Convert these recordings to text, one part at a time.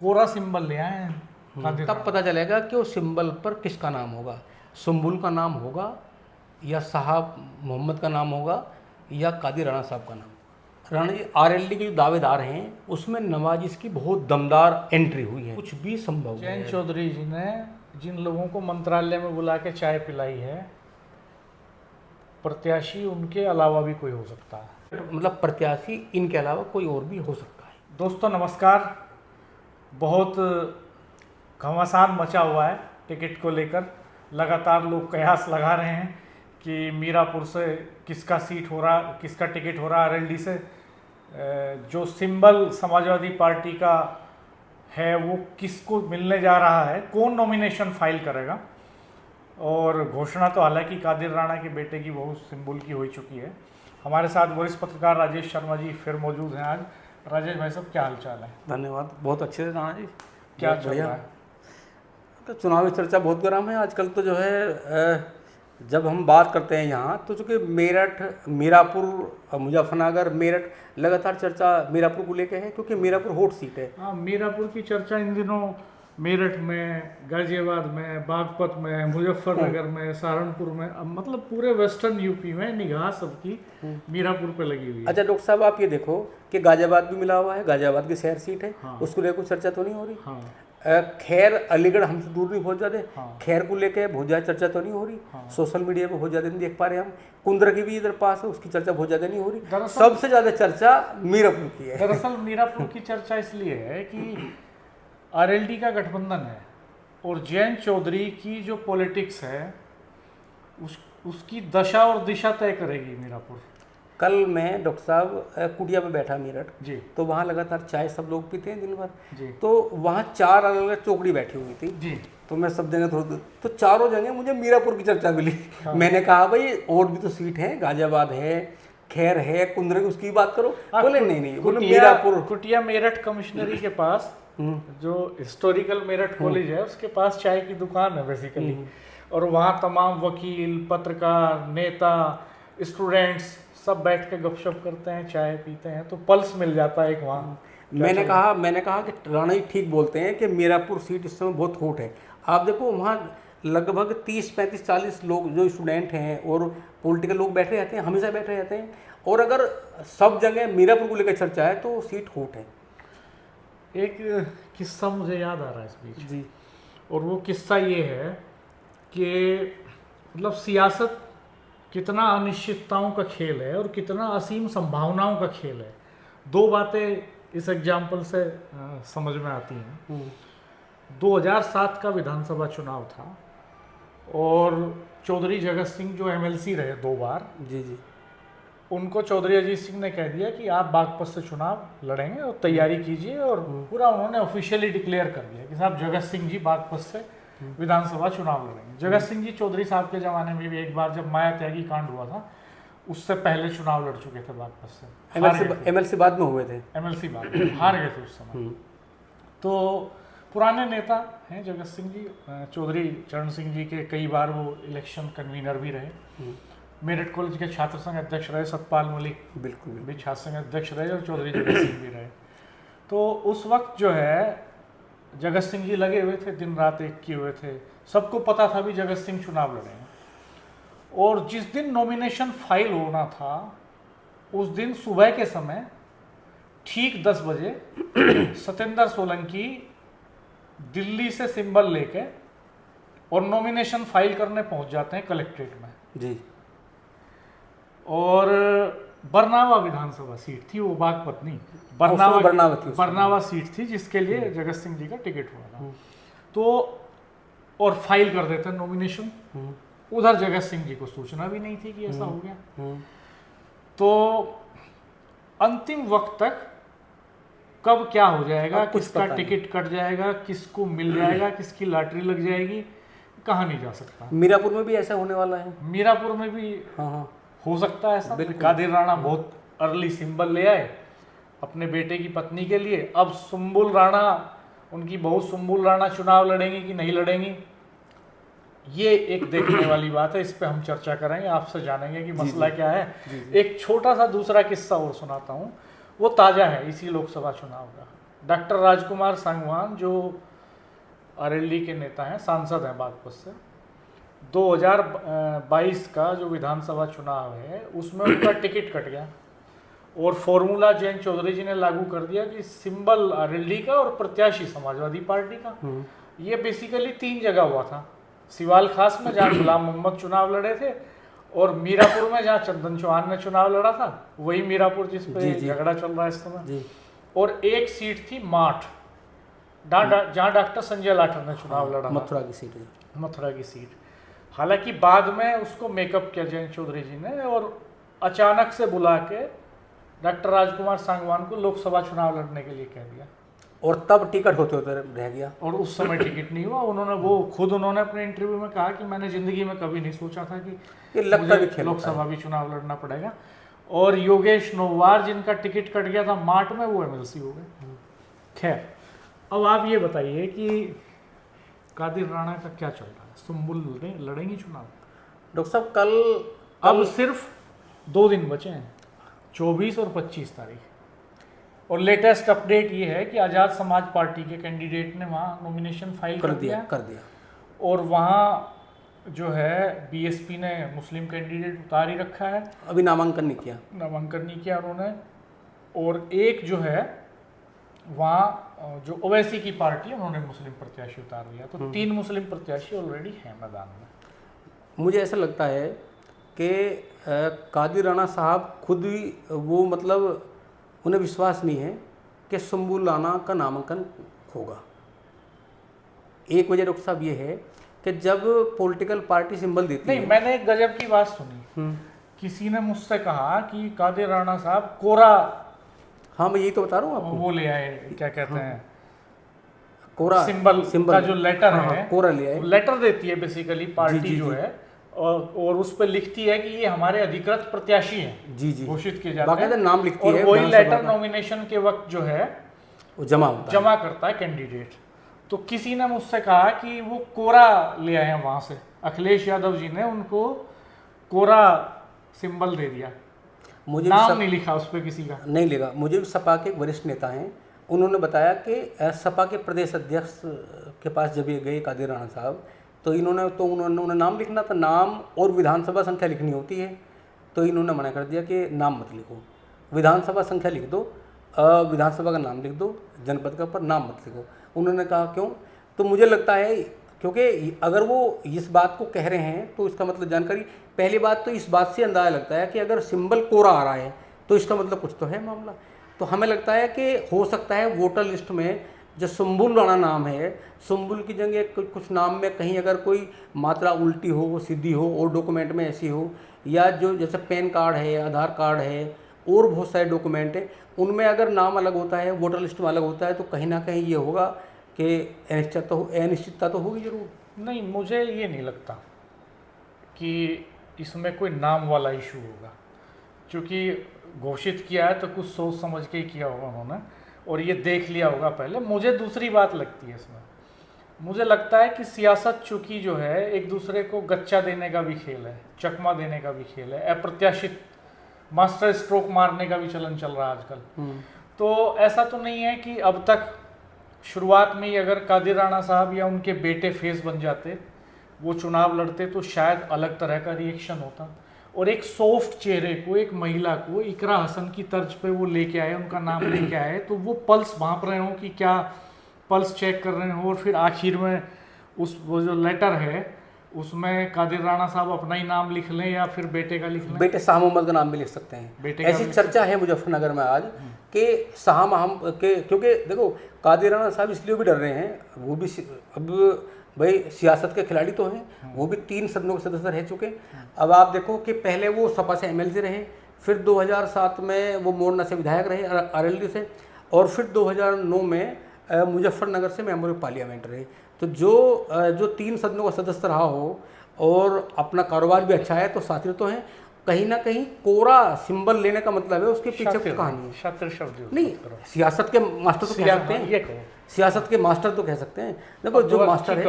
कोरा symbol ले आए हैं। तब पता चलेगा कि उस सिंबल पर किसका नाम होगा, सुम्बुल का नाम होगा या साहब मोहम्मद का नाम होगा या कादिर राणा साहब का नाम। राणा जी आरएलडी के जो दावेदार हैं उसमें नवाजिश की बहुत दमदार एंट्री हुई है, कुछ भी संभव है। जयंत चौधरी जी ने जिन लोगों को मंत्रालय में बुला के चाय पिलाई है, प्रत्याशी उनके अलावा भी कोई हो सकता है। मतलब प्रत्याशी इनके अलावा कोई और भी हो सकता है। दोस्तों नमस्कार। बहुत घमासान मचा हुआ है टिकट को लेकर। लगातार लोग कयास लगा रहे हैं कि मीरापुर से किसका सीट हो रहा, किसका टिकट हो रहा आरएलडी से। जो सिंबल समाजवादी पार्टी का है वो किसको मिलने जा रहा है, कौन नॉमिनेशन फाइल करेगा। और घोषणा तो हालांकि कादिर राणा के बेटे की बहुत सिंबल की हो चुकी है। हमारे साथ वरिष्ठ पत्रकार राजेश शर्मा जी फिर मौजूद हैं आज। राजेश भाई साहब क्या हालचाल है? धन्यवाद, बहुत अच्छे से राणा जी। क्या चल रहा है? तो चुनावी चर्चा बहुत गर्म है आजकल। तो जो है जब हम बात करते हैं यहाँ तो चूँकि मेरठ, मीरापुर, मुजफ्फरनगर, मेरठ लगातार चर्चा मीरापुर को लेके है क्योंकि मीरापुर हॉट सीट है। हाँ, मीरापुर की चर्चा इन दिनों मेरठ में, गाजियाबाद में, बागपत में, मुजफ्फरनगर में, सहारनपुर में, अब मतलब पूरे वेस्टर्न यूपी में निगाह सबकी मीरापुर पे लगी हुई है। अच्छा डॉक्टर साहब आप ये देखो कि गाजियाबाद भी मिला हुआ है, गाजियाबाद की शहर सीट है। हाँ। उसको लेकर चर्चा तो नहीं हो रही। हाँ। खैर अलीगढ़ हमसे दूर भी बहुत ज़्यादा। हाँ। खैर को लेके बहुत ज़्यादा चर्चा तो नहीं हो रही। हाँ। सोशल मीडिया पे बहुत ज़्यादा नहीं देख पा रहे हम। कुंद्रा की भी इधर पास है, उसकी चर्चा बहुत ज़्यादा नहीं हो रही। सबसे ज़्यादा चर्चा मीरापुर की है। दरअसल मीरापुर की चर्चा इसलिए है कि आरएलडी का गठबंधन है और जयंत चौधरी की जो पॉलिटिक्स है उसकी दशा और दिशा तय करेगी मीरापुर। कल मैं डॉक्टर साहब कुटिया में बैठा मेरठ जी। तो वहाँ लगातार चाय सब लोग पीते हैं दिन भर जी। तो वहाँ 4 अलग अलग चौकड़ी बैठी हुई थी जी। तो मैं सब जगह थोड़ा तो चारों जगह मुझे मीरापुर की चर्चा मिली। हाँ। मैंने कहा भाई और भी तो सीट है, गाजियाबाद है, खैर है, कुंद्रा की उसकी बात करो। बोले नहीं बोले मीरापुर। कुटिया मेरठ कमिश्नरी के पास जो हिस्टोरिकल मेरठ कॉलेज है उसके पास चाय की दुकान है बेसिकली। और वहाँ तमाम वकील, पत्रकार, नेता, स्टूडेंट्स सब बैठ के गपशप करते हैं, चाय पीते हैं, तो पल्स मिल जाता है एक वहाँ। मैंने कहा कि राणा जी ठीक बोलते हैं कि मीरापुर सीट इस समय बहुत हॉट है। आप देखो वहाँ लगभग 30, 35, 40 लोग जो स्टूडेंट हैं और पॉलिटिकल लोग बैठे रहते हैं, हमेशा बैठे रहते हैं। और अगर सब जगह मीरापुर को लेकर चर्चा है तो सीट हॉट है। एक किस्सा मुझे याद आ रहा है इस बीच जी। और वो किस्सा ये है कि मतलब सियासत कितना अनिश्चितताओं का खेल है और कितना असीम संभावनाओं का खेल है। दो बातें इस एग्जाम्पल से समझ में आती हैं। 2007 का विधानसभा चुनाव था और चौधरी जगत सिंह जो एमएलसी रहे 2 बार, जी जी, उनको चौधरी अजीत सिंह ने कह दिया कि आप बागपत से चुनाव लड़ेंगे और तैयारी कीजिए। और पूरा उन्होंने ऑफिशियली डिक्लेयर कर दिया कि साहब जगत सिंह जी बागपत से विधानसभा चुनाव लड़ेंगे। जगत सिंह जी चौधरी साहब के ज़माने में भी एक बार जब माया त्यागी कांड हुआ था उससे पहले चुनाव लड़ चुके थे बागपत से। एमएलसी बाद में हुए थे। एमएलसी बाद में हार गए थे उस समय। तो पुराने नेता हैं जगत सिंह जी। चौधरी चरण सिंह जी के कई बार वो इलेक्शन कन्वीनर भी रहे। मेरठ कॉलेज के छात्र संघ अध्यक्ष रहे सतपाल मलिक, बिल्कुल भी छात्र संघ अध्यक्ष रहे और चौधरी जगत सिंह भी रहे। तो उस वक्त जो है जगत सिंह जी लगे हुए थे, दिन रात एक किए हुए थे। सबको पता था भी जगत सिंह चुनाव लड़ेंगे। और जिस दिन नॉमिनेशन फाइल होना था उस दिन सुबह के समय ठीक 10 बजे सत्येंद्र सोलंकी दिल्ली से सिंबल लेके और नॉमिनेशन फाइल करने पहुंच जाते हैं कलेक्ट्रेट में। जी। और बरनावा विधानसभा सीट थी वो, बागपत नहीं, बरनावा सीट थी जिसके लिए जगत सिंह जी का टिकट हुआ था। तो और फाइल कर देते नॉमिनेशन। उधर जगत सिंह जी को सूचना भी नहीं थी कि ऐसा हो गया। तो अंतिम वक्त तक कब क्या हो जाएगा, किसका टिकट कट जाएगा, किसको मिल जाएगा, किसकी लॉटरी लग जाएगी, कहा नहीं जा सकता। मीरापुर में भी ऐसा होने वाला है। मीरापुर में भी हो सकता है ऐसा। कादिर राणा बहुत अर्ली सिंबल ले आए अपने बेटे की पत्नी के लिए। अब सुम्बुल राणा, उनकी बहू सुम्बुल राणा चुनाव लड़ेंगी कि नहीं लड़ेंगी, ये एक देखने वाली बात है। इस पे हम चर्चा करेंगे, आपसे जानेंगे कि मसला क्या है। एक छोटा सा दूसरा किस्सा और सुनाता हूँ, वो ताज़ा है इसी लोकसभा चुनाव का। डॉक्टर राजकुमार सांगवान जो आरएलडी के नेता हैं, सांसद हैं बागपत से, 2022 का जो विधानसभा चुनाव है उसमें उनका टिकट कट गया और फॉर्मूला जयंत चौधरी जी ने लागू कर दिया कि सिंबल आरएलडी का और प्रत्याशी समाजवादी पार्टी का। ये बेसिकली 3 जगह हुआ था, सिवाल खास में जहाँ गुलाम मोहम्मद चुनाव लड़े थे, और मीरापुर में जहाँ चंदन चौहान ने चुनाव लड़ा था, वही मीरापुर जिस पे झगड़ा चल रहा है इस समय, और एक सीट थी माठ जहाँ डॉक्टर संजय लाठर ने चुनाव लड़ा, मथुरा की सीट, मथुरा की सीट। हालांकि बाद में उसको मेकअप किया जयंत चौधरी जी ने और अचानक से बुला के डॉक्टर राजकुमार सांगवान को लोकसभा चुनाव लड़ने के लिए कह दिया, और तब टिकट होते होते रह गया, और उस समय टिकट नहीं हुआ। उन्होंने अपने इंटरव्यू में कहा कि मैंने जिंदगी में कभी नहीं सोचा था कि ये लगता भी खेल लोकसभा भी चुनाव लड़ना पड़ेगा। और योगेश नोवार जिनका टिकट कट गया था मार्ट में, वो एमएलसी हो गए। खैर, अब आप ये बताइए कि कादिर राणा का क्या चल रहा है, सुम्बुल लड़ेंगी चुनाव? डॉक्टर साहब कल अब सिर्फ 2 दिन बचे हैं, 24 और 25 तारीख, और लेटेस्ट अपडेट ये है कि आज़ाद समाज पार्टी के कैंडिडेट ने वहाँ नॉमिनेशन फाइल कर दिया, और वहाँ जो है बीएसपी ने मुस्लिम कैंडिडेट उतार ही रखा है, अभी नामांकन नहीं किया उन्होंने। और एक जो है वहाँ जो ओवैसी की पार्टी है, उन्होंने मुस्लिम प्रत्याशी उतार दिया, तो 3 मुस्लिम प्रत्याशी ऑलरेडी हैं मैदान में। मुझे ऐसा लगता है कि कादिर राणा साहब खुद भी वो मतलब उन्हें विश्वास नहीं है कि सुम्बुल राणा का नामांकन होगा। एक वजह डॉक्टर साहब ये है कि जब पॉलिटिकल पार्टी सिंबल देती है, मैंने एक गजब की बात सुनी, किसी ने मुझसे कहा कि कादिर राणा साहब कोरा, हाँ मैं यही तो बता रहा हूँ आपको, वो ले आए, क्या कहते हैं, कोरा सिंबल का जो लेटर है, कोरा ले आए, लेटर देती है बेसिकली पार्टी जो है, और उस पर लिखती है कि ये हमारे अधिकृत प्रत्याशी हैं, घोषित किए जाते हैं, नाम लिखती है, और वही लेटर नॉमिनेशन के वक्त जो है वो जमा करता है कैंडिडेट। तो किसी ने मुझसे कहा कि वो कोरा ले आए हैं वहां से, अखिलेश यादव जी ने उनको कोरा सिंबल दे दिया, मुझे नाम नहीं लिखा उस पर, किसी का नहीं लिखा। मुझे सपा के वरिष्ठ नेता हैं, उन्होंने बताया कि सपा के प्रदेश अध्यक्ष के पास जब ये गए कादिर राणा साहब, तो उन्होंने नाम लिखना था, नाम और विधानसभा संख्या लिखनी होती है, तो इन्होंने मना कर दिया कि नाम मत लिखो, विधानसभा संख्या लिख दो, विधानसभा का नाम लिख दो, जनपद का पर नाम मत लिखो। उन्होंने कहा क्यों? तो मुझे लगता है क्योंकि अगर वो इस बात को कह रहे हैं तो इसका मतलब जानकारी, पहली बात तो इस बात से अंदाजा लगता है कि अगर सिंबल कोरा आ रहा है तो इसका मतलब कुछ तो है मामला। तो हमें लगता है कि हो सकता है वोटर लिस्ट में जो सुम्बुल राणा नाम है, सुम्बुल की जगह कुछ नाम में कहीं अगर कोई मात्रा उल्टी हो, सीधी हो, और डॉक्यूमेंट में ऐसी हो, या जो जैसे पैन कार्ड है, आधार कार्ड है, और बहुत सारे डॉक्यूमेंट है, उनमें अगर नाम अलग होता है, वोटर लिस्ट में अलग होता है, तो कहीं ना कहीं ये होगा कि अनिश्चितता तो होगी जरूर। नहीं, मुझे ये नहीं लगता कि इसमें कोई नाम वाला इशू होगा, क्योंकि घोषित किया है तो कुछ सोच समझ के ही किया होगा उन्होंने, और ये देख लिया होगा पहले। मुझे दूसरी बात लगती है इसमें, मुझे लगता है कि सियासत चूंकि जो है एक दूसरे को गच्चा देने का भी खेल है, चकमा देने का भी खेल है, अप्रत्याशित मास्टर स्ट्रोक मारने का भी चलन चल रहा है आजकल। तो ऐसा तो नहीं है कि अब तक शुरुआत में ही अगर कादिर राणा साहब या उनके बेटे फेस बन जाते, वो चुनाव लड़ते, तो शायद अलग तरह का रिएक्शन होता। और एक सॉफ्ट चेहरे को, एक महिला को इकरा हसन की तर्ज पे वो लेके आए, उनका नाम लेके आए, तो वो पल्स भांप रहे हो कि क्या पल्स चेक कर रहे हो, और फिर आखिर में वो जो लेटर है उसमें कादिर राणा साहब अपना ही नाम लिख लें या फिर बेटे का लिख लें। बेटे शाह मोहम्मद का नाम भी लिख सकते हैं, ऐसी चर्चा है मुजफ्फरनगर में आज कि क्योंकि देखो कादिर राणा साहब इसलिए भी डर रहे हैं, वो भी अब भाई सियासत के खिलाड़ी तो हैं, वो भी 3 सदनों के सदस्य रह चुके। अब आप देखो कि पहले वो सपा से एमएलसी रहे, फिर 2007 में वो मोरना से विधायक रहे आरएलडी से, और फिर 2009 में मुजफ्फरनगर से मेंबर ऑफ पार्लियामेंट रहे। तो जो 3 सदनों का सदस्य रहा हो और अपना कारोबार भी अच्छा है, तो साथी तो हैं। कहीं ना कहीं कोरा सिंबल लेने का मतलब है उसके पीछे कुछ कहानी है। शातिर शब्द नहीं, सियासत के मास्टर तो कह सकते हैं, सियासत के मास्टर तो कह सकते हैं। देखो जो मास्टर है,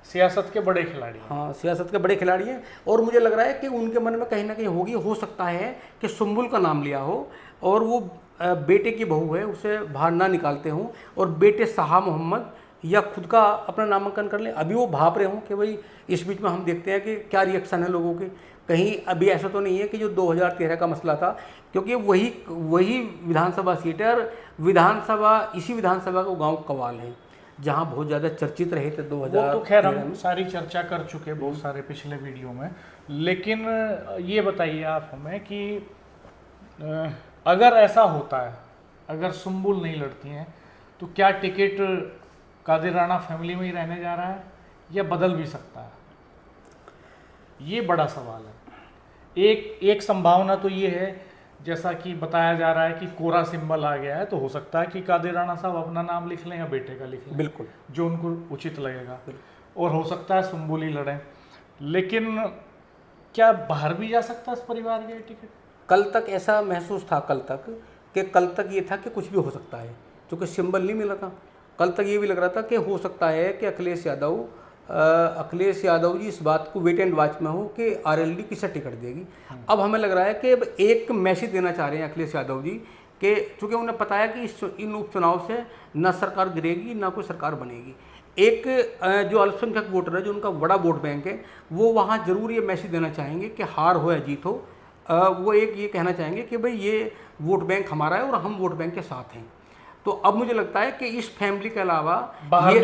सियासत के बड़े खिलाड़ी, हाँ सियासत के बड़े खिलाड़ी हैं, और मुझे लग रहा है कि उनके मन में कहीं ना कहीं हो सकता है कि सुम्बुल का नाम लिया हो, और वो बेटे की बहू है उसे बाहर ना निकालते हों और बेटे शाह मोहम्मद या खुद का अपना नामांकन कर लें। अभी वो भाप रहे हों कि भाई इस बीच में हम देखते हैं कि क्या रिएक्शन है लोगों के। कहीं अभी ऐसा तो नहीं है कि जो 2013 का मसला था, क्योंकि वही विधानसभा सीट है और इसी विधानसभा को गाँव कवाल है जहाँ बहुत ज़्यादा चर्चित रहे थे 2000। वो तो खैर हम सारी चर्चा कर चुके बहुत सारे पिछले वीडियो में। लेकिन ये बताइए आप हमें कि अगर ऐसा होता है, अगर सुम्बुल नहीं लड़ती हैं, तो क्या टिकट कादिर राणा फैमिली में ही रहने जा रहा है या बदल भी सकता है? ये बड़ा सवाल है। एक संभावना तो ये है, जैसा कि बताया जा रहा है कि कोरा सिंबल आ गया है, तो हो सकता है कि कादिर राणा साहब अपना नाम लिख लें या बेटे का लिख लें, बिल्कुल जो उनको उचित लगेगा, और हो सकता है सुम्बुल ही लड़ें। लेकिन क्या बाहर भी जा सकता है इस परिवार के टिकट? कल तक ऐसा महसूस था, कल तक ये था कि कुछ भी हो सकता है, क्योंकि सिंबल नहीं मिला था। कल तक ये भी लग रहा था कि हो सकता है कि अखिलेश यादव जी इस बात को वेट एंड वॉच में हो कि आरएलडी किसे टिकट देगी। अब हमें लग रहा है कि अब एक मैसेज देना चाह रहे हैं अखिलेश यादव जी कि चूँकि उन्हें पता है कि इन उपचुनाव से न सरकार गिरेगी ना कोई सरकार बनेगी। एक जो अल्पसंख्यक वोटर है, जो उनका बड़ा वोट बैंक है, वो वहाँ जरूर ये मैसेज देना चाहेंगे कि हार हो या जीत हो, वो एक ये कहना चाहेंगे कि भाई ये वोट बैंक हमारा है और हम वोट बैंक के साथ हैं। तो अब मुझे लगता है कि इस फैमिली के अलावा बाहर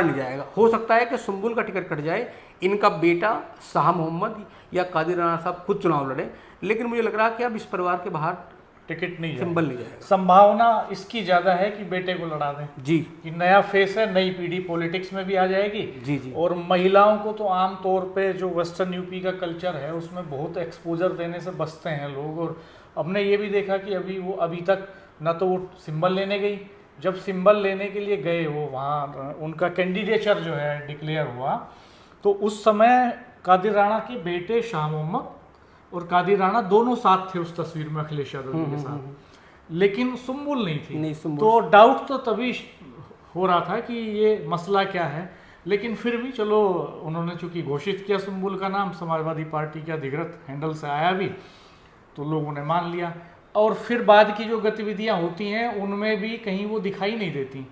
नहीं जाएगा। हो सकता है कि सुम्बुल का टिकट कट जाए, इनका बेटा शाह मोहम्मद या कादिर राणा साहब खुद चुनाव लड़े, लेकिन मुझे लग रहा है कि अब इस परिवार के बाहर टिकट नहीं सिंबल नहीं जाएगा। संभावना इसकी ज़्यादा है कि बेटे को लड़ा दें जी, कि नया फेस है, नई पीढ़ी पॉलिटिक्स में भी आ जाएगी। जी। और महिलाओं को तो आम तौर पे जो वेस्टर्न यूपी का कल्चर है उसमें बहुत एक्सपोजर देने से बचते हैं लोग। और हमने ये भी देखा कि अभी तक न तो वो सिंबल लेने गई, जब सिंबल लेने के लिए गए वो वहाँ उनका कैंडिडेचर जो है डिक्लेयर हुआ, तो उस समय कादिर राणा के बेटे शाह मोहम्मद और कादिर राणा दोनों साथ थे उस तस्वीर में अखिलेश यादव जी के साथ, लेकिन सुम्बुल नहीं थी। तो डाउट तो तभी हो रहा था कि ये मसला क्या है। लेकिन फिर भी चलो, उन्होंने चूंकि घोषित किया सुम्बुल का नाम, समाजवादी पार्टी के अधिकृत हैंडल से आया भी, तो लोगों ने मान लिया। और फिर बाद की जो गतिविधियां होती हैं उनमें भी कहीं वो दिखाई नहीं देती।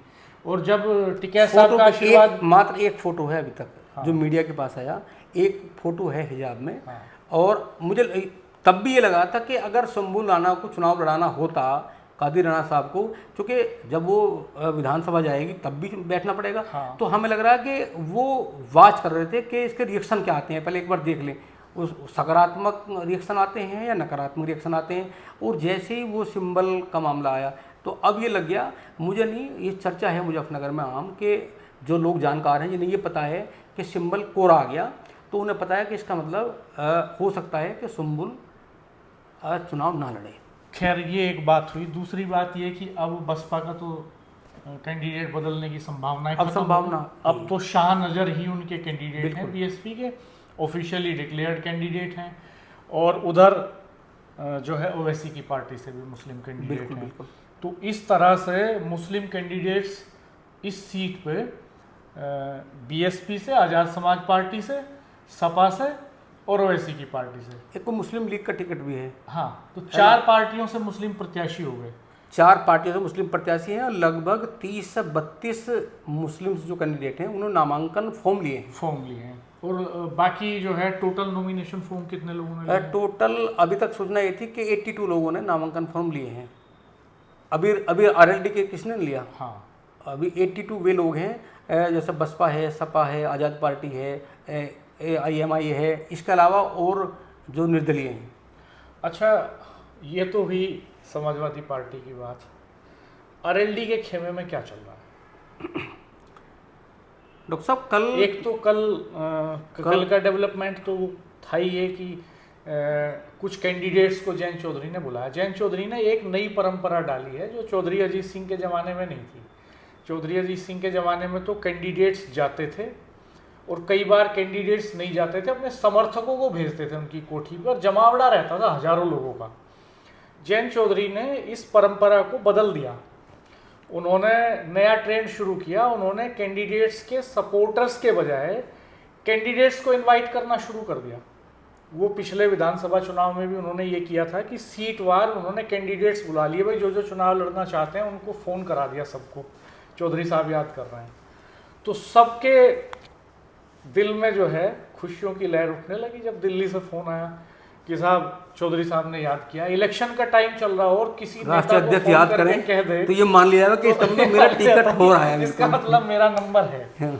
और जब टिकैत साहब का आशीर्वाद, मात्र एक फोटो है अभी तक जो मीडिया के पास आया, एक फोटो है हिजाब में। और मुझे तब भी ये लगा था कि अगर सुम्बुल राणा को चुनाव लड़ाना होता, कादिर राणा साहब को, क्योंकि जब वो विधानसभा जाएगी तब भी बैठना पड़ेगा। तो हमें लग रहा है कि वो वॉच कर रहे थे कि इसके रिएक्शन क्या आते हैं, पहले एक बार देख लें उस सकारात्मक रिएक्शन आते हैं या नकारात्मक रिएक्शन आते हैं। और जैसे ही वो सिंबल का मामला आया तो अब ये लग गया, मुझे नहीं, ये चर्चा है मुजफ्फरनगर में आम के जो लोग जानकार हैं जिन्हें ये पता है कि सिंबल कोरा आ गया, तो उन्हें पता है कि इसका मतलब हो सकता है कि सुम्बुल चुनाव ना लड़े। खैर ये एक बात हुई। दूसरी बात ये कि अब बसपा का तो कैंडिडेट बदलने की संभावना अब तो शाह नजर ही उनके कैंडिडेट हैं, बीएसपी के ऑफिशियली डिक्लेयर्ड कैंडिडेट हैं। और उधर जो है ओवैसी की पार्टी से भी मुस्लिम कैंडिडेट हैं। तो इस तरह से मुस्लिम कैंडिडेट्स इस सीट पे बीएसपी से, आज़ाद समाज पार्टी से, सपा से और ओवैसी की पार्टी से, एक को मुस्लिम लीग का टिकट भी है। हाँ, तो 4 पार्टियों से मुस्लिम प्रत्याशी हो गए। 4 पार्टियों से मुस्लिम प्रत्याशी हैं और लगभग 30 से 32 मुस्लिम जो कैंडिडेट हैं उन्होंने नामांकन फॉर्म लिए हैं। और बाकी जो है टोटल नॉमिनेशन फॉर्म कितने लोगों ने? टोटल अभी तक सूचना ये थी कि 82 लोगों ने नामांकन फॉर्म लिए हैं। अभी आरएलडी के किसने लिया? हाँ, अभी 82 वे लोग हैं, जैसे बसपा है, सपा है, आज़ाद पार्टी है, AIMI है, इसके अलावा और जो निर्दलीय हैं। अच्छा, ये तो हुई समाजवादी पार्टी की बात। आरएलडी के खेमे में क्या चल रहा है? डॉक्टर साहब, कल का डेवलपमेंट तो था ही ये कि कुछ कैंडिडेट्स को जयंत चौधरी ने बुलाया। जयंत चौधरी ने एक नई परंपरा डाली है जो चौधरी अजीत सिंह के ज़माने में नहीं थी। चौधरी अजीत सिंह के ज़माने में तो कैंडिडेट्स जाते थे और कई बार कैंडिडेट्स नहीं जाते थे, अपने समर्थकों को भेजते थे उनकी कोठी पर, जमावड़ा रहता था हजारों लोगों का। जयंत चौधरी ने इस परंपरा को बदल दिया। उन्होंने नया ट्रेंड शुरू किया। उन्होंने कैंडिडेट्स के सपोर्टर्स के बजाय कैंडिडेट्स को इनवाइट करना शुरू कर दिया। वो पिछले विधानसभा चुनाव में भी उन्होंने ये किया था कि सीट वार उन्होंने कैंडिडेट्स बुला लिए, भाई जो जो चुनाव लड़ना चाहते हैं उनको फ़ोन करा दिया सबको। चौधरी साहब याद कर रहे हैं, तो सबके दिल में जो है खुशियों की लहर उठने लगी जब दिल्ली से फ़ोन आया कि साहब चौधरी साहब ने याद किया। इलेक्शन का टाइम चल रहा हो और किसी राष्ट्रीय नेता को अध्यक्ष फोन याद करके करें कह दे तो ये मान लिया जाएगा कि इस समय मेरा टिकट हो रहा है, इसका मतलब मेरा नंबर है।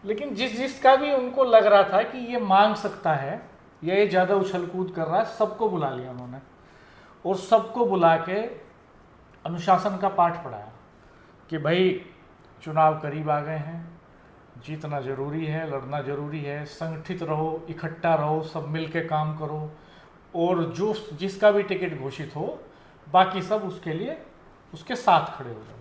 लेकिन जिसका भी उनको लग रहा था कि ये मांग सकता है या ये ज़्यादा उछल कूद कर रहा है, सबको बुला लिया उन्होंने और सबको बुला के अनुशासन का पाठ पढ़ाया कि भाई चुनाव करीब आ गए हैं, जीतना जरूरी है, लड़ना जरूरी है, संगठित रहो, इकट्ठा रहो, सब मिल के काम करो और जो जिसका भी टिकट घोषित हो बाकी सब उसके लिए उसके साथ खड़े हो जाओ।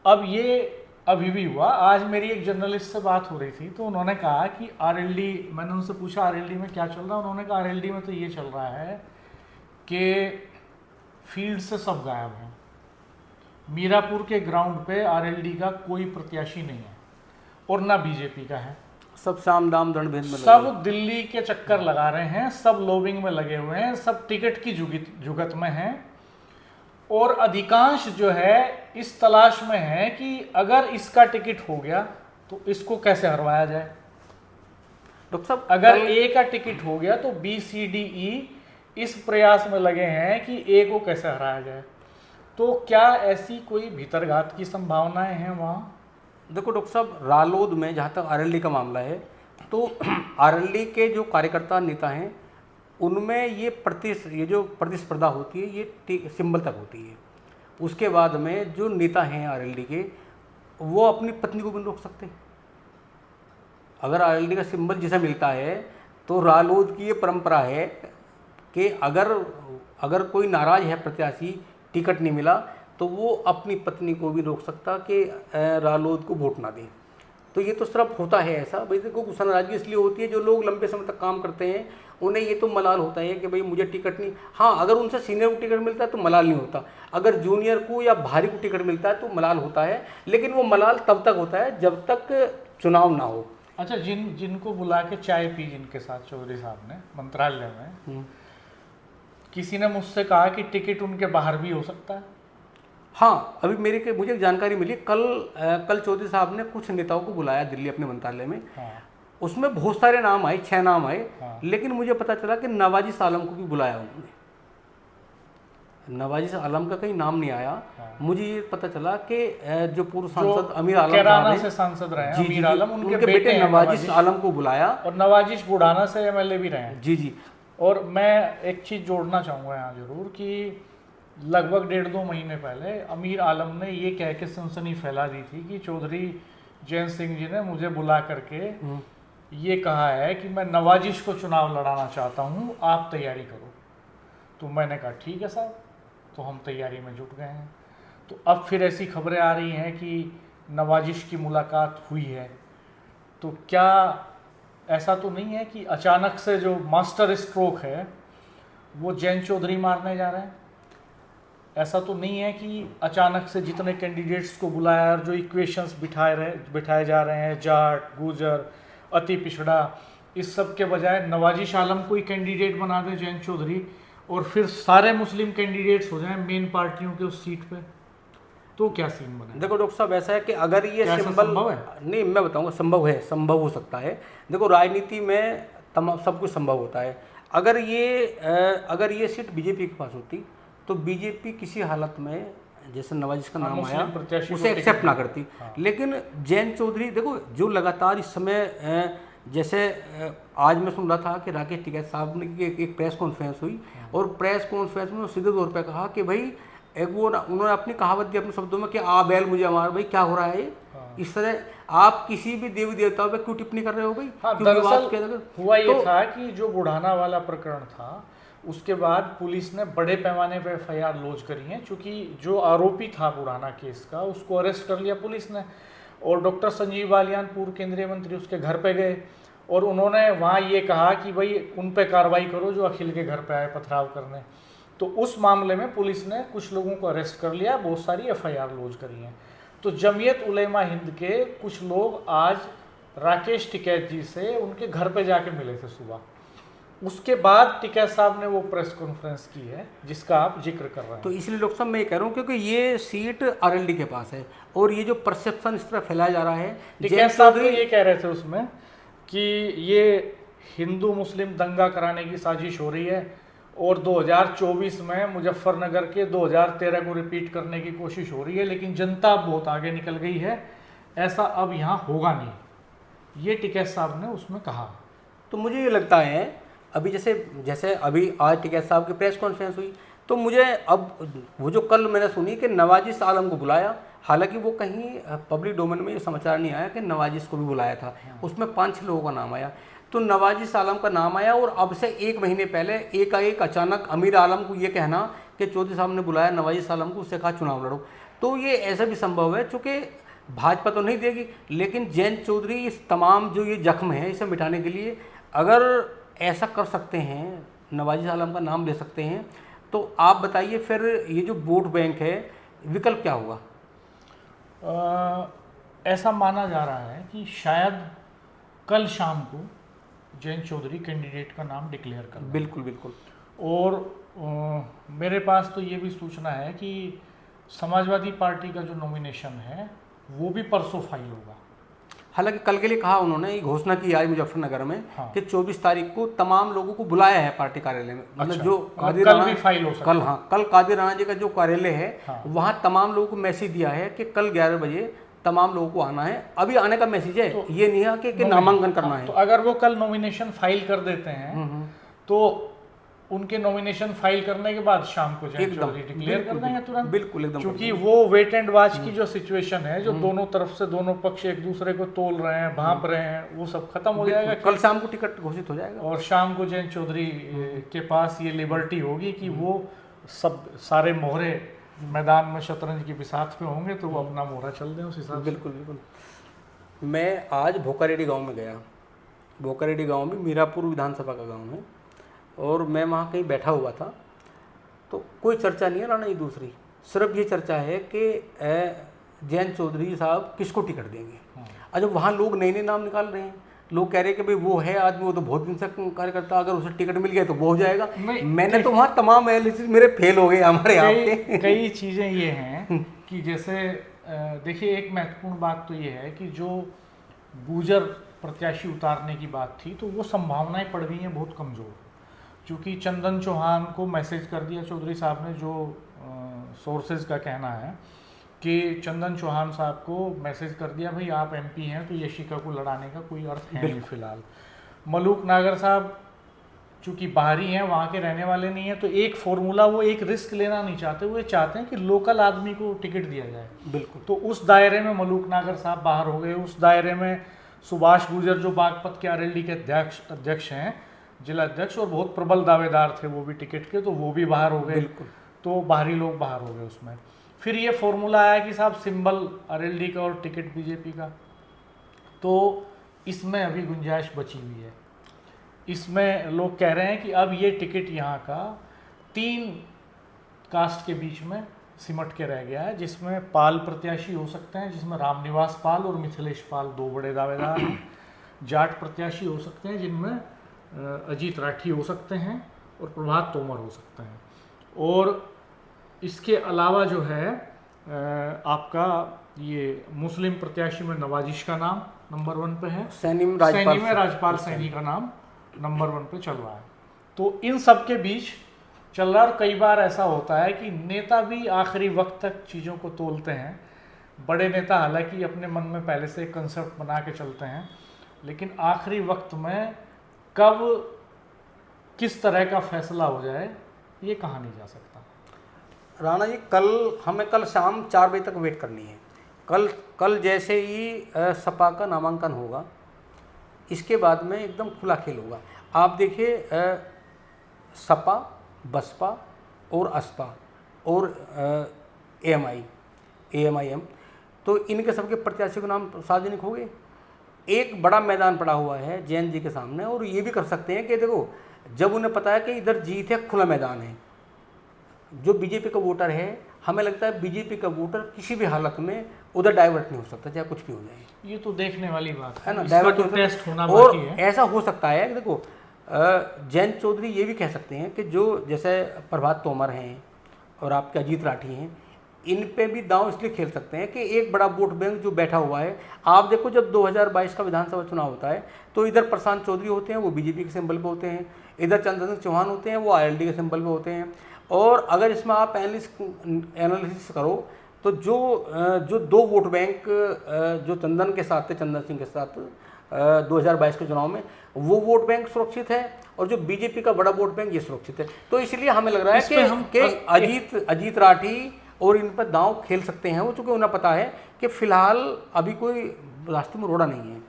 अब ये अभी भी हुआ। आज मेरी एक जर्नलिस्ट से बात हो रही थी तो उन्होंने कहा कि आरएलडी, मैंने उनसे पूछा आरएलडी में क्या चल रहा है, उन्होंने कहा आरएलडी में तो ये चल रहा है कि फील्ड से सब गायब हैं। मीरापुर के ग्राउंड पे आरएलडी का कोई प्रत्याशी नहीं है और ना बीजेपी का है। सब साम दाम दंड भेद में सब दिल्ली के चक्कर लगा रहे हैं, सब लॉबिंग में लगे हुए हैं, सब टिकट की जुगत में हैं और अधिकांश जो है इस तलाश में है कि अगर इसका टिकट हो गया तो इसको कैसे हरवाया जाए। डॉक्टर साहब अगर ए का टिकट हो गया तो बी सी डी ई इस प्रयास में लगे हैं कि ए को कैसे हराया जाए। तो क्या ऐसी कोई भीतरघात की संभावनाएं हैं वहाँ? देखो डॉक्टर साहब, रालोद में जहाँ तक आरएलडी का मामला है तो आरएलडी के जो कार्यकर्ता नेता हैं उनमें ये जो प्रतिस्पर्धा होती है ये सिंबल तक होती है। उसके बाद में जो नेता हैं आरएलडी के वो अपनी पत्नी को भी रोक सकते हैं। अगर आरएलडी का सिंबल जैसा मिलता है तो रालोद की ये परंपरा है कि अगर कोई नाराज है प्रत्याशी, टिकट नहीं मिला, तो वो अपनी पत्नी को भी रोक सकता कि रालोद को वोट ना दें। तो ये तो सिर्फ होता है ऐसा। भाई देखो, गुस्सा नाराजगी इसलिए होती है जो लोग लंबे समय तक काम करते हैं उन्हें ये तो मलाल होता है कि भाई मुझे टिकट नहीं। हाँ, अगर उनसे सीनियर को टिकट मिलता है तो मलाल नहीं होता, अगर जूनियर को या भारी को टिकट मिलता है तो मलाल होता है, लेकिन वो मलाल तब तक होता है जब तक चुनाव ना हो। अच्छा, जिनको बुला के चाय पी जिनके साथ चौधरी साहब ने मंत्रालय में, किसी ने मुझसे कहा कि टिकट उनके बाहर भी हो सकता है। हाँ, अभी मुझे एक जानकारी मिली, कल चौधरी साहब ने कुछ नेताओं को बुलाया दिल्ली अपने मंत्रालय में। हाँ। उसमें बहुत सारे नाम आए, 6 नाम आए। हाँ। लेकिन मुझे पता चला कि नवाजिश आलम को भी बुलाया उन्होंने। नवाजिश आलम का कहीं नाम नहीं आया। हाँ। मुझे ये पता चला कि जो पूर्व सांसद अमीर आलम कैराना से सांसद रहे हैं, अमीर आलम, उनके बेटे नवाजिश आलम को बुलाया और नवाजिश बुढ़ाना से एमएलए भी रहे हैं। जी। और मैं एक चीज़ जोड़ना चाहूँगा यहाँ जरूर कि लगभग 1.5-2 महीने पहले अमीर आलम ने ये कह के सनसनी फैला दी थी कि चौधरी जयंत सिंह जी ने मुझे बुला करके ये कहा है कि मैं नवाजिश को चुनाव लड़ाना चाहता हूँ, आप तैयारी करो। तो मैंने कहा ठीक है साहब, तो हम तैयारी में जुट गए हैं। तो अब फिर ऐसी खबरें आ रही हैं कि नवाजिश की मुलाकात हुई है। तो क्या ऐसा तो नहीं है कि अचानक से जो मास्टर स्ट्रोक है वो जयंत चौधरी मारने जा रहे हैं? ऐसा तो नहीं है कि अचानक से जितने कैंडिडेट्स को बुलाया और जो इक्वेशंस बिठाए जा रहे हैं, जाट, गुजर, अति पिछड़ा, इस सब के बजाय नवाजिश आलम को ही कैंडिडेट बना दे जयंत चौधरी और फिर सारे मुस्लिम कैंडिडेट्स हो जाएं मेन पार्टियों के उस सीट पे, तो क्या सीन बने? देखो डॉक्टर साहब, ऐसा है कि अगर ये सिंबल संभव है? नहीं, मैं बताऊंगा, संभव है, संभव हो सकता है। देखो, राजनीति में तमाम सब कुछ संभव होता है। अगर ये सीट बीजेपी के पास होती तो बीजेपी किसी हालत में, जैसे नवाजिश का नाम आया, उसे एक्सेप्ट ना करती। लेकिन जयंत चौधरी, देखो, जो लगातार इस समय, जैसे आज मैं सुन रहा था कि राकेश टिकैत साहब ने एक प्रेस कॉन्फ्रेंस हुई और प्रेस कॉन्फ्रेंस में सीधे तौर पर कहा कि भाई उन्होंने अपनी कहावत दी अपने शब्दों में कि आ बैल मुझे अमार। भाई क्या हो रहा है ये? इस तरह आप किसी भी देवी देवताओं पे क्यों टिप्पणी कर रहे हो भाई? हाँ, दरअसल हुआ ये था कि जो बुढ़ाना वाला प्रकरण था उसके बाद पुलिस ने बड़े पैमाने पे एफआईआर लॉन्च करी है, क्योंकि जो आरोपी था बुढ़ाना केस का उसको अरेस्ट कर लिया पुलिस ने और डॉक्टर संजीव बालियान पूर्व केंद्रीय मंत्री उसके घर पे गए और उन्होंने वहाँ ये कहा कि भाई उन पे कार्रवाई करो जो अखिल के घर पे आए पथराव करने। तो उस मामले में पुलिस ने कुछ लोगों को अरेस्ट कर लिया, बहुत सारी एफआईआर लॉन्च करी हैं। तो जमीयत उलेमा हिंद के कुछ लोग आज राकेश टिकैत जी से उनके घर पे जाके मिले थे सुबह उसके बाद टिकैत साहब ने वो प्रेस कॉन्फ्रेंस की है जिसका आप जिक्र कर रहे हैं। तो इसलिए डॉक्टर साहब मैं ये कह रहा हूँ क्योंकि ये सीट आरएलडी के पास है और ये जो परसेप्शन इस तरह फैलाया जा रहा है, टिकैत साहब तो ये कह रहे थे उसमें कि ये हिंदू मुस्लिम दंगा कराने की साजिश हो रही है और 2024 में मुजफ्फरनगर के 2013 को रिपीट करने की कोशिश हो रही है, लेकिन जनता बहुत आगे निकल गई है, ऐसा अब यहाँ होगा नहीं, ये टिकैत साहब ने उसमें कहा। तो मुझे ये लगता है अभी जैसे अभी आज टिकैत साहब की प्रेस कॉन्फ्रेंस हुई, तो मुझे अब वो जो कल मैंने सुनी कि नवाजिश आलम को बुलाया, हालांकि वो कहीं पब्लिक डोमेन में ये समाचार नहीं आया कि नवाजिश को भी बुलाया था, उसमें 5-6 लोगों का नाम आया, तो नवाजिश आलम का नाम आया और अब से 1 महीने पहले एकाएक अचानक अमीर आलम को ये कहना कि चौधरी साहब ने बुलाया नवाजिश आलम को, उससे कहा चुनाव लड़ो। तो ये ऐसा भी संभव है, चूँकि भाजपा तो नहीं देगी, लेकिन जयंत चौधरी इस तमाम जो ये जख्म है इसे मिटाने के लिए अगर ऐसा कर सकते हैं, नवाजिश आलम का नाम ले सकते हैं, तो आप बताइए फिर ये जो वोट बैंक है विकल्प क्या होगा? ऐसा माना जा रहा है कि शायद कल शाम को जयंत चौधरी कैंडिडेट का नाम डिक्लेयर कर दें। बिल्कुल बिल्कुल। और मेरे पास तो ये भी सूचना है कि समाजवादी पार्टी का जो नॉमिनेशन है वो भी परसों फाइल होगा। हालांकि कल के लिए कहा उन्होंने, ये घोषणा की आज मुजफ्फरनगर में हाँ। कि 24 तारीख को तमाम लोगों को बुलाया है पार्टी कार्यालय में, मतलब अच्छा, जो कल भी फाइल हो सकता कल, हाँ कल कादिर राणा जी का जो कार्यालय है हाँ। वहाँ तमाम लोगों को मैसेज दिया है कि कल 11 बजे तमाम लोगों को आना है। अभी आने का मैसेज है, तो ये नहीं है कि नामांकन करना हाँ, है। तो अगर वो कल नॉमिनेशन फाइल कर देते हैं तो उनके नॉमिनेशन फाइल करने के बाद शाम को जयंत एकदम, चौधरी डिक्लेयर कर देंगे तुरंत। बिल्कुल एकदम, क्योंकि वो वेट एंड वॉच की जो सिचुएशन है, जो दोनों तरफ से दोनों पक्ष एक दूसरे को तोल रहे हैं, भांप रहे हैं, वो सब खत्म हो जाएगा। कल शाम को टिकट घोषित हो जाएगा और शाम को जयंत चौधरी के पास ये लिबर्टी होगी कि वो सब सारे मोहरे मैदान में शतरंज की बिसात में होंगे, तो वो अपना मोहरा चल दें उस हिसाब से। बिल्कुल बिल्कुल। मैं आज भोकारेड्डी गांव में गया। भोकारेड्डी गांव में मीरापुर विधानसभा का गांव है और मैं वहाँ कहीं बैठा हुआ था, तो कोई चर्चा नहीं है राणा जी दूसरी, सिर्फ ये चर्चा है कि जयंत चौधरी साहब किसको टिकट देंगे। अच्छा, वहाँ लोग नए नए नाम निकाल रहे हैं, लोग कह रहे हैं कि भाई वो है आदमी, वो तो बहुत दिन से कार्य करता, अगर उसे टिकट मिल गया तो वो हो जाएगा। मैंने तो वहाँ तमाम एनालिसिस मेरे फेल हो गए हमारे यहाँ पे। कई चीज़ें ये हैं कि जैसे देखिए, एक महत्वपूर्ण बात तो ये है कि जो गुजर प्रत्याशी उतारने की बात थी, तो वो संभावनाएं पड़ गई हैं बहुत कमज़ोर, क्योंकि चंदन चौहान को मैसेज कर दिया चौधरी साहब ने, जो सोर्सेज का कहना है कि चंदन चौहान साहब को मैसेज कर दिया, भाई आप एमपी हैं तो यशिका को लड़ाने का कोई अर्थ है नहीं फिलहाल। मलूक नागर साहब चूँकि बाहरी हैं, वहाँ के रहने वाले नहीं हैं, तो एक फॉर्मूला, वो एक रिस्क लेना नहीं चाहते, वो चाहते हैं कि लोकल आदमी को टिकट दिया जाए। बिल्कुल। तो उस दायरे में मलूक नागर साहब बाहर हो गए, उस दायरे में सुभाष गुर्जर जो बागपत के आरएलडी के अध्यक्ष हैं, जिला अध्यक्ष, और बहुत प्रबल दावेदार थे वो भी टिकट के, तो वो भी बाहर हो गए। तो बाहरी लोग बाहर हो गए उसमें। फिर ये फॉर्मूला आया कि साहब सिंबल आरएलडी का और टिकट बीजेपी का, तो इसमें अभी गुंजाइश बची हुई है। इसमें लोग कह रहे हैं कि अब ये टिकट यहाँ का 3 कास्ट के बीच में सिमट के रह गया है, जिसमें पाल प्रत्याशी हो सकते हैं, जिसमें रामनिवास पाल और मिथिलेश पाल 2 बड़े दावेदार हैं। जाट प्रत्याशी हो सकते हैं, जिनमें अजीत राठी हो सकते हैं और प्रभात तोमर हो सकते हैं। और इसके अलावा जो है आपका ये मुस्लिम प्रत्याशी में नवाजिश का नाम नंबर 1 पे है, सैनी में राजपाल सैनी का नाम नंबर 1 पे चल रहा है। तो इन सब के बीच चल रहा है। और कई बार ऐसा होता है कि नेता भी आखिरी वक्त तक चीज़ों को तोलते हैं। बड़े नेता हालांकि अपने मन में पहले से एक कंसेप्ट बना के चलते हैं, लेकिन आखिरी वक्त में कब किस तरह का फैसला हो जाए ये कहा नहीं जा सकता। राणा जी, हमें कल शाम 4 बजे तक वेट करनी है। कल जैसे ही सपा का नामांकन होगा, इसके बाद में एकदम खुला खेल होगा। आप देखिए, सपा, बसपा और असपा और एएमआईएम, तो इनके सबके प्रत्याशी के नाम सार्वजनिक हो गए। एक बड़ा मैदान पड़ा हुआ है जैन जी के सामने, और ये भी कर सकते हैं कि देखो, जब उन्हें पता है कि इधर जीत है, खुला मैदान है, जो बीजेपी का वोटर है, हमें लगता है बीजेपी का वोटर किसी भी हालत में उधर डाइवर्ट नहीं हो सकता, चाहे कुछ भी हो जाए। ये तो देखने वाली बात है ना, डाइवर्ट तो टेस्ट होना और बाकी है। ऐसा हो सकता है कि देखो, जयंत चौधरी ये भी कह सकते हैं कि जो जैसे प्रभात तोमर हैं और आपके अजीत राठी हैं, इन पे भी दांव इसलिए खेल सकते हैं कि एक बड़ा वोट बैंक जो बैठा हुआ है। आप देखो जब 2022 का विधानसभा चुनाव होता है तो इधर प्रशांत चौधरी होते हैं, वो बीजेपी के सिंबल पे होते हैं, इधर चंद्रशेखर चौहान होते हैं, वो आरएलडी के सिंबल पे होते हैं। और अगर इसमें आप एनालिसिस करो तो जो दो वोट बैंक जो चंदन के साथ थे, चंदन सिंह के साथ 2022 के चुनाव में, वो वोट बैंक सुरक्षित है और जो बीजेपी का बड़ा वोट बैंक ये सुरक्षित है। तो इसलिए हमें लग रहा है कि अजीत राठी और इन पर दांव खेल सकते हैं वो, चूंकि उन्हें पता है कि फिलहाल अभी कोई रास्ते में रोड़ा नहीं है।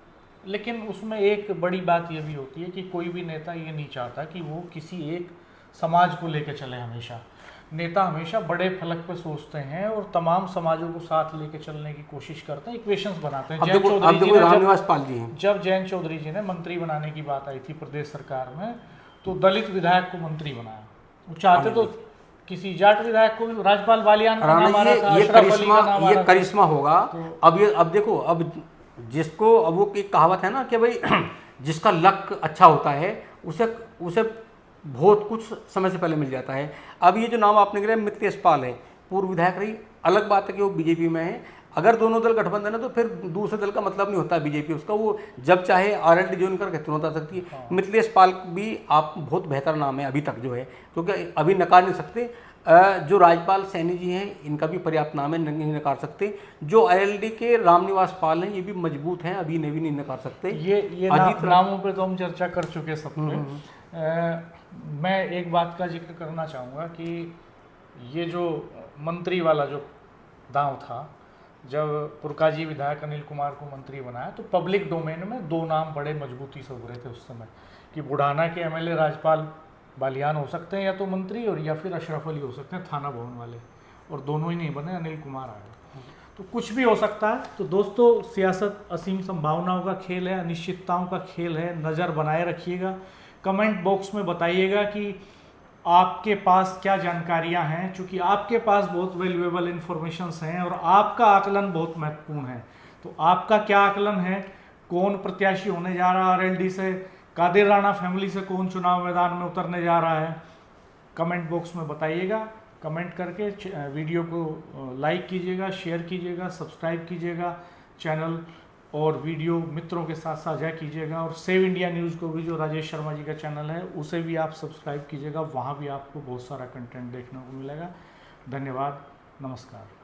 लेकिन उसमें एक बड़ी बात ये भी होती है कि कोई भी नेता ये नहीं चाहता कि वो किसी एक समाज को लेकर चले। हमेशा नेता हमेशा बड़े फलक पे सोचते हैं और तमाम समाजों को साथ लेके चलने की कोशिश करते हैं, इक्वेशंस बनाते हैं। जब जयंत चौधरी जी ने मंत्री बनाने की बात आई थी प्रदेश सरकार में, तो दलित विधायक को मंत्री बनाया। वो चाहते तो किसी जाट विधायक को भी, राजपाल बालियान का नाम आ रहा था, अशरफ अली का नाम आ रहा था। ये करिश्मा होगा। अब देखो, अब जिसको, अब वो एक कहावत है ना कि भाई जिसका लक अच्छा होता है उसे बहुत कुछ समय से पहले मिल जाता है। अब ये जो नाम आपने गिरा, मिथिलेश पाल है, पूर्व विधायक रही। अलग बात है कि वो बीजेपी में है। अगर दोनों दल गठबंधन है तो फिर दूसरे दल का मतलब नहीं होता बीजेपी उसका, वो जब चाहे आरएलडी ज्वाइन करके तुरंत आ सकती है। मिथिलेश पाल भी आप बहुत बेहतर नाम है अभी तक जो है, क्योंकि अभी नकार नहीं सकते। जो राजपाल सैनी जी हैं, इनका भी पर्याप्त नाम है, नहीं नकार सकते। जो आरएलडी के रामनिवास पाल हैं, ये भी मजबूत हैं, अभी इन्हें भी नहीं नकार सकते। ये नामों पे तो हम चर्चा कर चुके सब पे। मैं एक बात का जिक्र करना चाहूँगा कि ये जो मंत्री वाला जो दांव था, जब पुरकाजी विधायक अनिल कुमार को मंत्री बनाया तो पब्लिक डोमेन में दो नाम बड़े मजबूती से उभरे थे उस समय, कि बुढ़ाना के एमएलए राजपाल बालियान हो सकते हैं या तो मंत्री, और या फिर अशरफ अली हो सकते हैं थाना भवन वाले, और दोनों ही नहीं बने, अनिल कुमार आ गए। तो कुछ भी हो सकता है। तो दोस्तों, सियासत असीम संभावनाओं का खेल है, अनिश्चितताओं का खेल है। नज़र बनाए रखिएगा। कमेंट बॉक्स में बताइएगा कि आपके पास क्या जानकारियां हैं, क्योंकि आपके पास बहुत वैल्यूएबल इंफॉर्मेशंस हैं और आपका आकलन बहुत महत्वपूर्ण है। तो आपका क्या आकलन है? कौन प्रत्याशी होने जा रहा है आरएलडी से? कादिर राणा फैमिली से कौन चुनाव मैदान में उतरने जा रहा है? कमेंट बॉक्स में बताइएगा। कमेंट करके वीडियो को लाइक कीजिएगा, शेयर कीजिएगा, सब्सक्राइब कीजिएगा चैनल, और वीडियो मित्रों के साथ साझा कीजिएगा। और सेव इंडिया न्यूज़ को भी, जो राजेश शर्मा जी का चैनल है, उसे भी आप सब्सक्राइब कीजिएगा। वहाँ भी आपको बहुत सारा कंटेंट देखने को मिलेगा। धन्यवाद, नमस्कार।